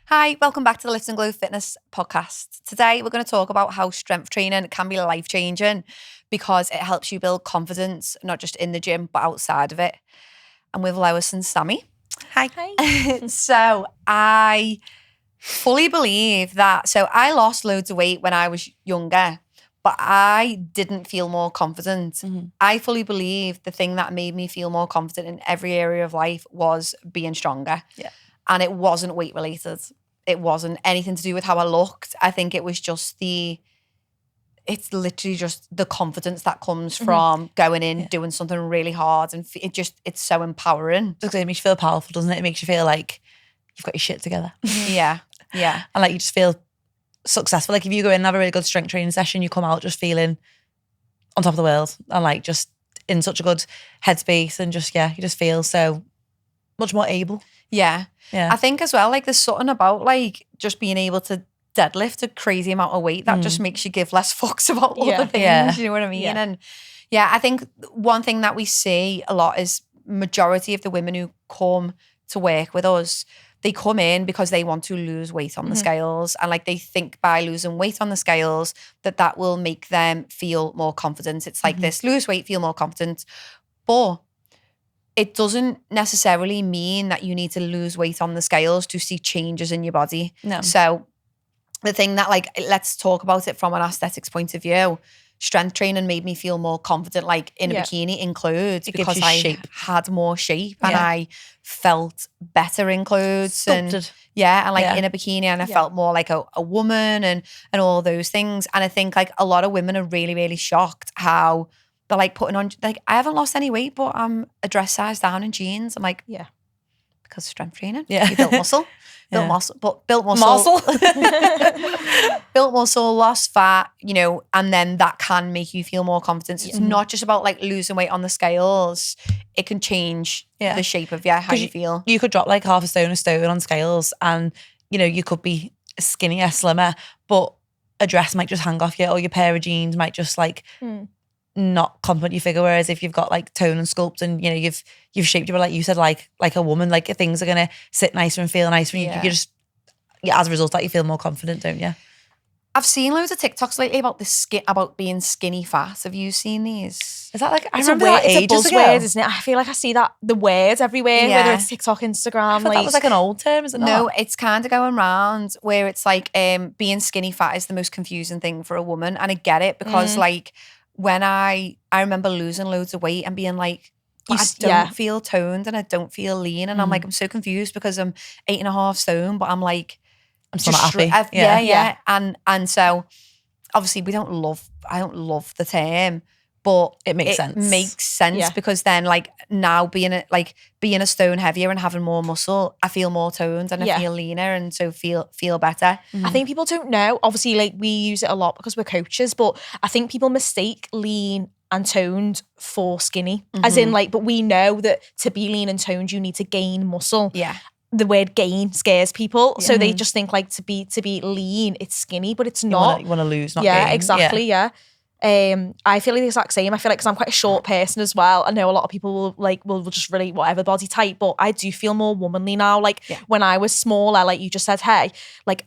Hi, welcome back to the Lift and Glow Fitness podcast. Today, we're going to talk about how strength training can be life-changing because it helps you build confidence, not just in the gym, but outside of it. And with Lois and Sammy. Hi. So I fully believe that. So I lost loads of weight when I was younger, but I didn't feel more confident. Mm-hmm. I fully believe the thing that made me feel more confident in every area of life was being stronger. Yeah. And it wasn't weight related. It wasn't anything to do with how I looked. I think it was just it's literally just the confidence that comes from going in, doing something really hard. And it's so empowering. It makes you feel powerful, doesn't it? It makes you feel like you've got your shit together. Yeah. Yeah. And like you just feel successful. Like if you go in and have a really good strength training session, you come out just feeling on top of the world and like just in such a good headspace and just, you just feel so much more able. Yeah. Yeah. I think as well, like there's something about like just being able to deadlift a crazy amount of weight that just makes you give less fucks about other things. You know what I mean? Yeah. And I think one thing that we see a lot is majority of the women who come to work with us, they come in because they want to lose weight on the scales. And like they think by losing weight on the scales that will make them feel more confident. It's like this, lose weight, feel more confident. But it doesn't necessarily mean that you need to lose weight on the scales to see changes in your body. No. So the thing that like, let's talk about it from an aesthetics point of view. Strength training made me feel more confident, like in a bikini in clothes, because I had more shape and I felt better in clothes. Sculpted. And like in a bikini, and I felt more like a woman and all those things. And I think like a lot of women are really, really shocked how they're like putting on, like, I haven't lost any weight, but I'm a dress size down in jeans. I'm like, because of strength training. Yeah. You built muscle. Built muscle. Built muscle, lost fat, and then that can make you feel more confident. So it's not just about like losing weight on the scales. It can change the shape of how you feel. You could drop like half a stone on scales and, you could be skinnier, slimmer, but a dress might just hang off you or your pair of jeans might just like not compliment your figure. Whereas if you've got like tone and sculpt and, you've shaped your, like you said, like a woman, like things are going to sit nicer and feel nicer. And you just, as a result, that you feel more confident, don't you? I've seen loads of TikToks lately about about being skinny fat. Have you seen these? Is that like, it's a buzzword, isn't it? I feel like I see the words everywhere, whether it's TikTok, Instagram. That was like an old term, is it not? No, it's kind of going around where it's like being skinny fat is the most confusing thing for a woman. And I get it because like when I remember losing loads of weight and being like, I don't feel toned and I don't feel lean. And I'm like, I'm so confused because I'm 8.5 stone, but I'm like, I'm still not happy. And so obviously I don't love the term, but it makes sense because then like now being a stone heavier and having more muscle, I feel more toned and I feel leaner and so feel better. I think people don't know, obviously like we use it a lot because we're coaches, but I think people mistake lean and toned for skinny, as in like, but we know that to be lean and toned you need to gain muscle. The word gain scares people, so they just think like to be lean it's skinny, but it's not. You want to lose, not gain. Exactly. I feel like the exact same. I feel like because I'm quite a short person as well, I know a lot of people will just really whatever body type, but I do feel more womanly now. Like when I was smaller, like you just said, hey, like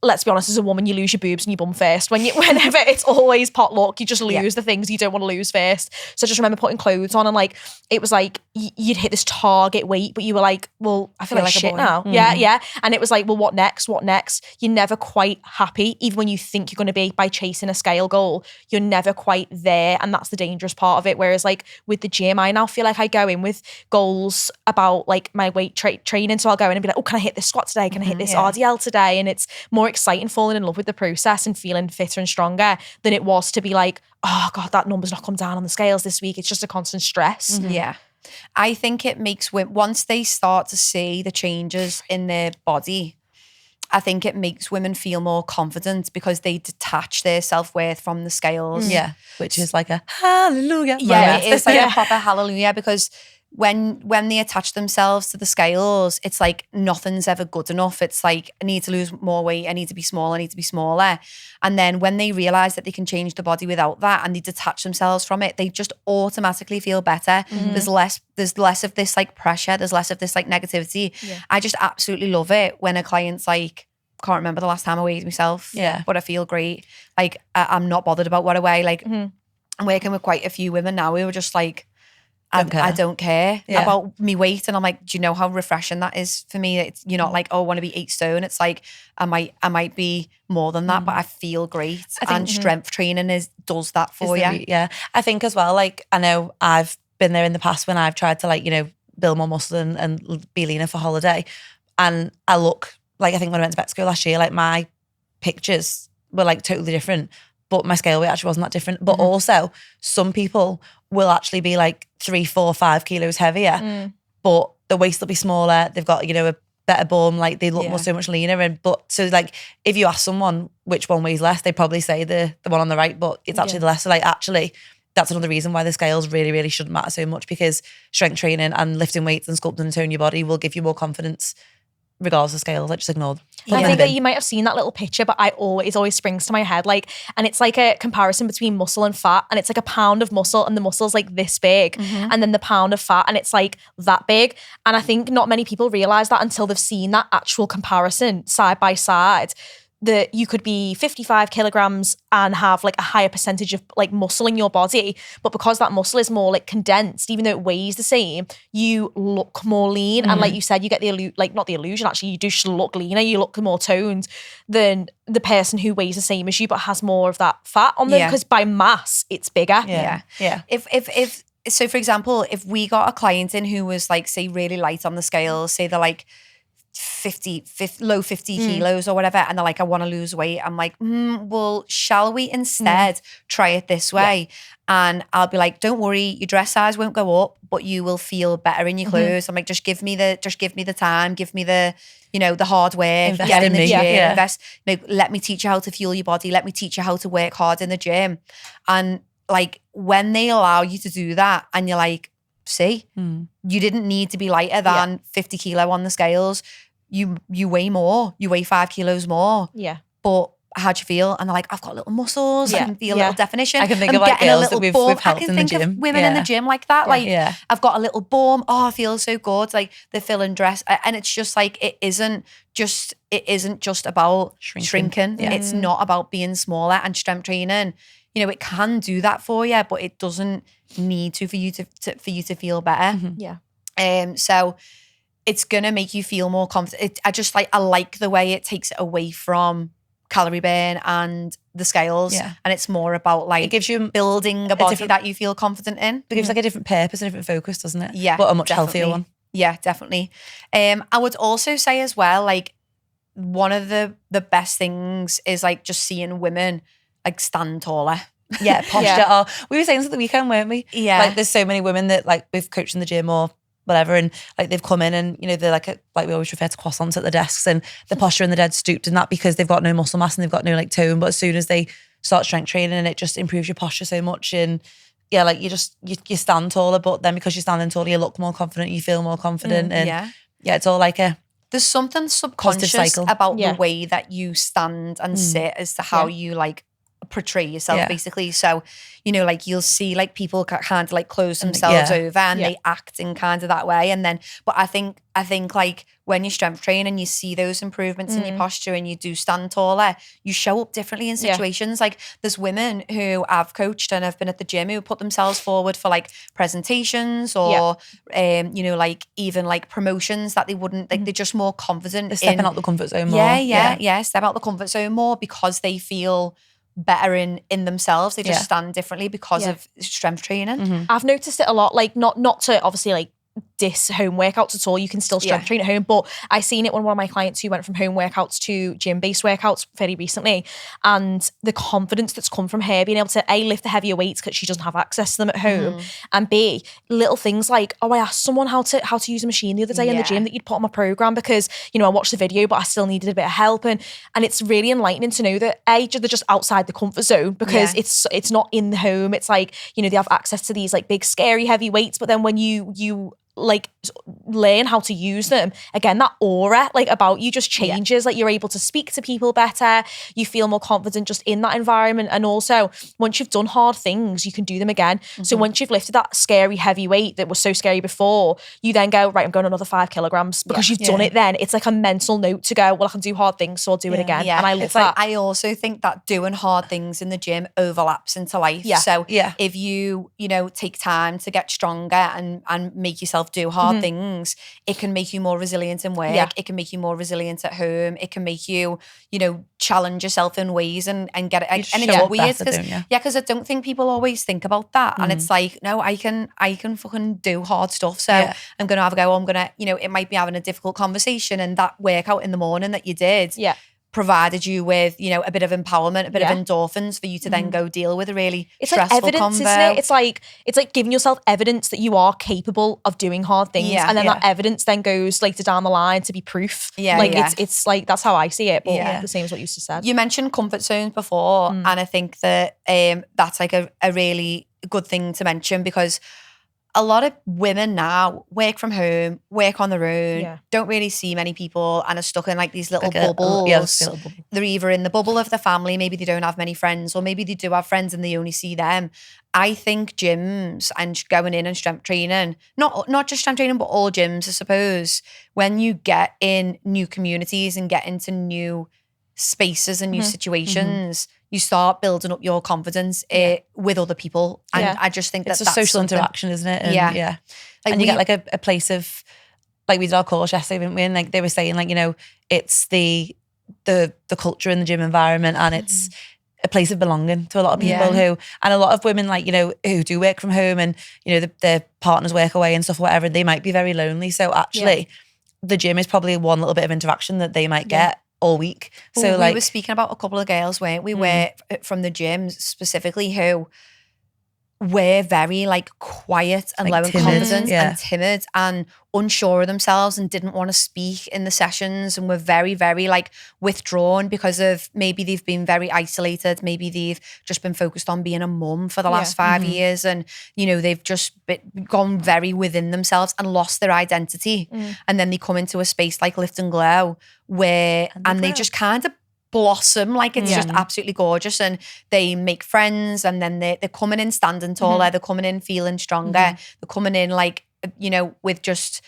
let's be honest, as a woman, you lose your boobs and your bum first. Whenever it's always potluck, you just lose the things you don't want to lose first. So I just remember putting clothes on and like, it was like, you'd hit this target weight, but you were like, well, I feel like shit now. Yeah. And it was like, well, what next? You're never quite happy. Even when you think you're going to be by chasing a scale goal, you're never quite there. And that's the dangerous part of it. Whereas like with the gym, I now feel like I go in with goals about like my weight training. So I'll go in and be like, oh, can I hit this squat today? Can I hit this RDL today? And it's more exciting falling in love with the process and feeling fitter and stronger than it was to be like, oh God, that number's not come down on the scales this week. It's just a constant stress. Yeah. I think it makes women, once they start to see the changes in their body, I think it makes women feel more confident because they detach their self-worth from the scales. Yeah, which is like a hallelujah. Yeah, it is like a proper hallelujah because when they attach themselves to the scales, it's like nothing's ever good enough. It's like, I need to lose more weight, I need to be small, I need to be smaller. And then when they realize that they can change the body without that and they detach themselves from it, they just automatically feel better. There's less of this like pressure, there's less of this like negativity. I just absolutely love it when a client's like, can't remember the last time I weighed myself, but I feel great. Like I'm not bothered about what I weigh. Like I'm working with quite a few women now who are just like, I don't care about me weight. And I'm like, do you know how refreshing that is for me? It's, you're not like, oh, I want to be 8 stone. It's like, I might be more than that, but I feel great. And strength training does that for you. Yeah. I think as well, like, I know I've been there in the past when I've tried to like, you know, build more muscle and be leaner for holiday. And I look, like, I think when I went to vet school last year, like my pictures were like totally different, but my scale weight actually wasn't that different. But also some people will actually be like 3, 4, 5 kilos heavier, but the waist will be smaller. They've got, you know, a better bum, like they look so much leaner. And but so like if you ask someone which one weighs less, they probably say the one on the right, but it's actually the less. So like actually that's another reason why the scales really, really shouldn't matter so much, because strength training and lifting weights and sculpting and toning your body will give you more confidence regardless of scales. Like just ignore them. I think that you might have seen that little picture, but it always springs to my head. Like, and it's like a comparison between muscle and fat, and it's like a pound of muscle and the muscle's like this big, and then the pound of fat and it's like that big. And I think not many people realize that until they've seen that actual comparison side by side, that you could be 55 kilograms and have like a higher percentage of like muscle in your body, but because that muscle is more like condensed, even though it weighs the same, you look more lean. And like you said, you get the not the illusion, actually, you do just look leaner, you look more toned than the person who weighs the same as you but has more of that fat on them, because by mass it's bigger. If so, for example, if we got a client in who was like, say, really light on the scales, say they're like low 50 kilos or whatever, and they're like, I want to lose weight, I'm like, well, shall we instead try it this way? And I'll be like, don't worry, your dress size won't go up, but you will feel better in your clothes. I'm like, just give me the time, give me the, you know, the hard work, get in the gym, invest, you know, let me teach you how to fuel your body, let me teach you how to work hard in the gym. And like when they allow you to do that and you're like, see, you didn't need to be lighter than 50 kilo on the scales. You weigh more. You weigh 5 kilos more. Yeah. But how'd you feel? And they're like, I've got little muscles. I can feel a little definition. I can think I'm of like getting girls that we've helped in the gym. Of women in the gym like that. Like, I've got a little bum. Oh, I feel so good. Like the fill and dress. And it's just like, it isn't just about shrinking. It's not about being smaller. And strength training, you know, it can do that for you, but it doesn't need to for you to feel better. So it's gonna make you feel more confident. I like the way it takes it away from calorie burn and the scales, and it's more about like, it gives you building a body that you feel confident in. It gives like a different purpose, a different focus, doesn't it? Yeah, but a much healthier one. Yeah, definitely. I would also say as well, like one of the best things is like just seeing women like stand taller. Yeah, posture. Oh, we were saying this at the weekend, weren't we? Yeah. Like there's so many women that like we've coached in the gym or whatever, and like they've come in and, you know, they're like we always refer to croissants at the desks, and the posture and the dead stooped, and that because they've got no muscle mass and they've got no like tone. But as soon as they start strength training, and it just improves your posture so much, and like you stand taller, but then because you're standing taller, you look more confident, you feel more confident, and it's all like there's something subconscious about the way that you stand and sit as to how you like portray yourself, basically. So, you know, like you'll see like people kind of like close themselves over and they act in kind of that way. And then, but I think like when you strength train and you see those improvements in your posture and you do stand taller, you show up differently in situations. Like there's women who I've coached and have been at the gym who put themselves forward for like presentations or, you know, like even like promotions that they wouldn't, like they're just more confident. They're stepping out the comfort zone more. Step out the comfort zone more because they feel better in themselves. They just stand differently because of strength training. I've noticed it a lot, like not to obviously like diss home workouts at all. You can still strength train at home. But I seen it when one of my clients who went from home workouts to gym-based workouts very recently, and the confidence that's come from her being able to A, lift the heavier weights because she doesn't have access to them at home, and B, little things like, oh, I asked someone how to use a machine the other day in the gym that you'd put on my program because, you know, I watched the video but I still needed a bit of help, and it's really enlightening to know that A, they're just outside the comfort zone because it's not in the home. It's like, you know, they have access to these like big scary heavy weights, but then when you like learn how to use them again, that aura like about you just changes. Like you're able to speak to people better, you feel more confident just in that environment, and also once you've done hard things you can do them again. So once you've lifted that scary heavy weight that was so scary before, you then go, right, I'm going another 5 kilograms because you've done it. Then it's like a mental note to go, well, I can do hard things, so I'll do it again. And I love that. I also think that doing hard things in the gym overlaps into life. So if you know, take time to get stronger and make yourself do hard things, it can make you more resilient in work. It can make you more resilient at home. It can make you, you know, challenge yourself in ways and get it. And it's weird because I don't think people always think about that. And it's like, no, I can fucking do hard stuff. So I'm gonna have a go. I'm gonna, you know, it might be having a difficult conversation, and that workout in the morning that you did provided you with, you know, a bit of empowerment, a bit of endorphins for you to then go deal with a really stressful like evidence, isn't it? It's like giving yourself evidence that you are capable of doing hard things, and then that evidence then goes later down the line to be proof. It's like, that's how I see it. But the same as what you just said. You mentioned comfort zones before, and I think that that's like a really good thing to mention, because a lot of women now work from home, work on their own, don't really see many people, and are stuck in like these little bubbles. They're either in the bubble of the family, maybe they don't have many friends, or maybe they do have friends and they only see them. I think gyms and going in and strength training, not just strength training, but all gyms, I suppose, when you get in new communities and get into new spaces and new situations, you start building up your confidence with other people. And I just think it's that's a social interaction, isn't it? And Like and you get like a place of, like we did our course yesterday, didn't we? And like they were saying, like, you know, it's the culture in the gym environment, and it's a place of belonging to a lot of people who, and a lot of women, like, you know, who do work from home, and, you know, their partners work away and stuff, whatever, they might be very lonely. So actually the gym is probably one little bit of interaction that they might get all week. So we were speaking about a couple of girls, weren't we, were from the gyms specifically, who were very like quiet and like low in confidence and timid and unsure of themselves, and didn't want to speak in the sessions, and were very, very like withdrawn because of maybe they've been very isolated, maybe they've just been focused on being a mum for the last 5 years, and, you know, they've just gone very within themselves and lost their identity. And then they come into a space like Lift and Glow where they just kind of blossom, like it's just absolutely gorgeous, and they make friends, and then they're coming in standing taller, they're coming in feeling stronger, they're coming in like, you know, with just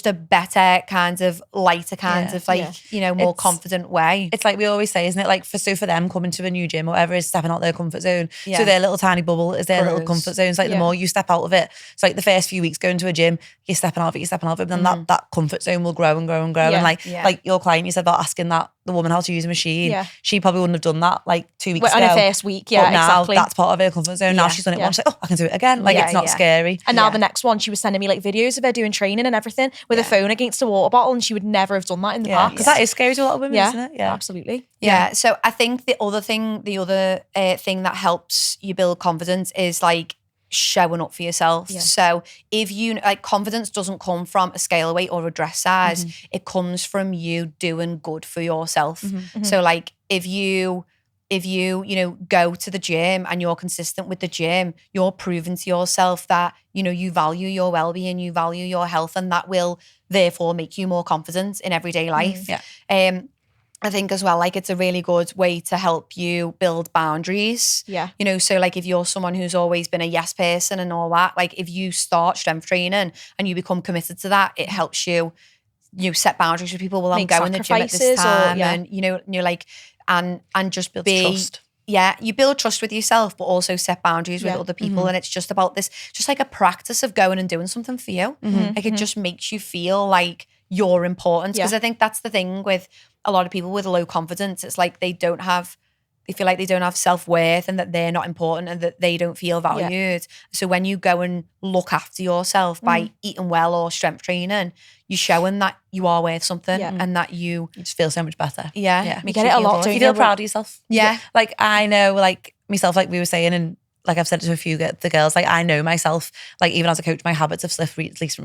a better kind of lighter kind of like, you know, more confident way. It's like we always say, isn't it? Like for them coming to a new gym or whatever is stepping out their comfort zone. So their little tiny bubble is their little comfort zone. It's like the more you step out of it, it's like the first few weeks going to a gym, you're stepping out of it, but then that comfort zone will grow and grow and grow. And like your client, you said about asking the woman how to use a machine. She probably wouldn't have done that like 2 weeks ago. On her first week, but now that's part of her comfort zone. Now she's done it once, like, oh, I can do it again. Like it's not scary. And now the next one, she was sending me like videos of her doing training and everything with a phone against a water bottle, and she would never have done that in the past. Because that is scary to a lot of women, isn't it? Yeah, absolutely. Yeah. So I think the other thing that helps you build confidence is like showing up for yourself. So if you like, confidence doesn't come from a scale weight or a dress size, it comes from you doing good for yourself. So like if you know, go to the gym and you're consistent with the gym, you're proving to yourself that, you know, you value your well-being, you value your health, and that will therefore make you more confident in everyday life. I think as well, like it's a really good way to help you build boundaries. You know, so like if you're someone who's always been a yes person and all that, like if you start strength training and you become committed to that, it helps you set boundaries with people. Well, I'm going to the gym at this time, and you're like, and just build trust. You build trust with yourself, but also set boundaries with other people. And it's just about this, just like a practice of going and doing something for you. Like it just makes you feel like you're important. Because I think that's the thing with a lot of people with low confidence. It's like they don't have They feel like they don't have self-worth and that they're not important and that they don't feel valued. So when you go and look after yourself by eating well or strength training, you're showing that you are worth something and that you just feel so much better. Yeah. You get it a lot, don't You feel proud of yourself. Yeah. Like I know, like myself, like we were saying, and like I've said it to a few the girls, like I know myself, like even as a coach, my habits have slipped, at least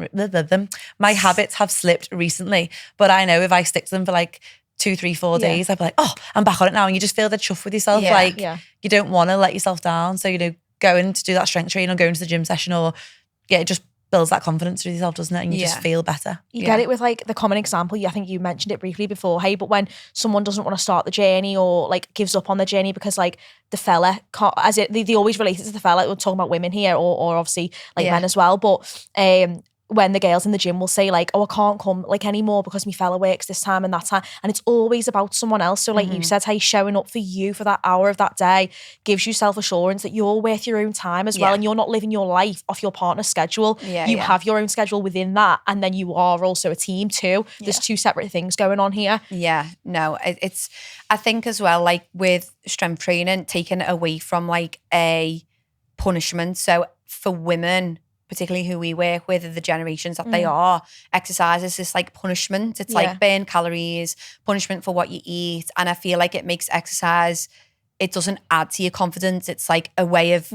my habits have slipped recently, but I know if I stick to them for like 2, 3, 4 days, I'd be like, oh, I'm back on it now. And you just feel the chuff with yourself. You don't want to let yourself down. So, going to do that strength training or going to the gym session it just builds that confidence with yourself, doesn't it? And you just feel better. You get it with like the common example. I think you mentioned it briefly before. Hey, but when someone doesn't want to start the journey or like gives up on the journey because like the fella can't, they always relate it to the fella. We're talking about women here or obviously like men as well. But when the girls in the gym will say like, oh, I can't come like anymore because my fella works this time and that time. And it's always about someone else. So like you said, hey, showing up for you for that hour of that day gives you self-assurance that you're worth your own time as well. And you're not living your life off your partner's schedule. You have your own schedule within that. And then you are also a team too. There's 2 separate things going on here. Yeah, no, it's, I think as well, like with strength training, taken away from like a punishment. So for women, particularly who we work with, the generations that they are, exercise is this like punishment. It's like burn calories, punishment for what you eat. And I feel like it makes exercise, it doesn't add to your confidence. It's like a way of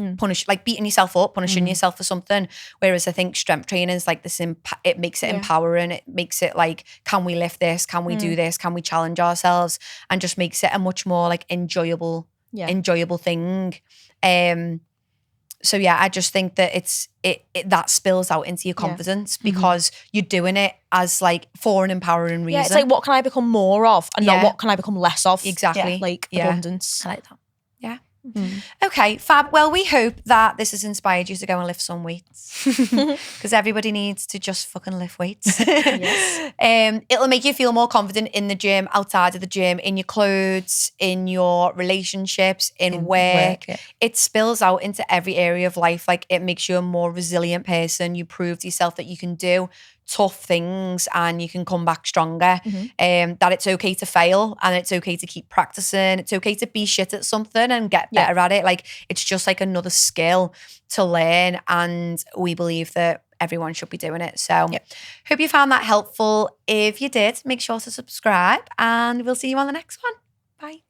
like beating yourself up, punishing yourself for something. Whereas I think strength training is like this, it makes it empowering. It makes it like, can we lift this? Can we do this? Can we challenge ourselves? And just makes it a much more like enjoyable thing. So yeah, I just think that it that spills out into your confidence because you're doing it as like for an empowering reason. Yeah, it's like what can I become more of and not what can I become less of. Exactly. Like abundance. I like that. Yeah. Okay, fab. Well, we hope that this has inspired you to go and lift some weights because everybody needs to just fucking lift weights. It'll make you feel more confident in the gym, outside of the gym, in your clothes, in your relationships, in work. It spills out into every area of life. Like it makes you a more resilient person. You prove to yourself that you can do tough things and you can come back stronger. That it's okay to fail and it's okay to keep practicing. It's okay to be shit at something and get better at it. Like it's just like another skill to learn, and we believe that everyone should be doing it. So hope you found that helpful. If you did, make sure to subscribe and we'll see you on the next one. Bye.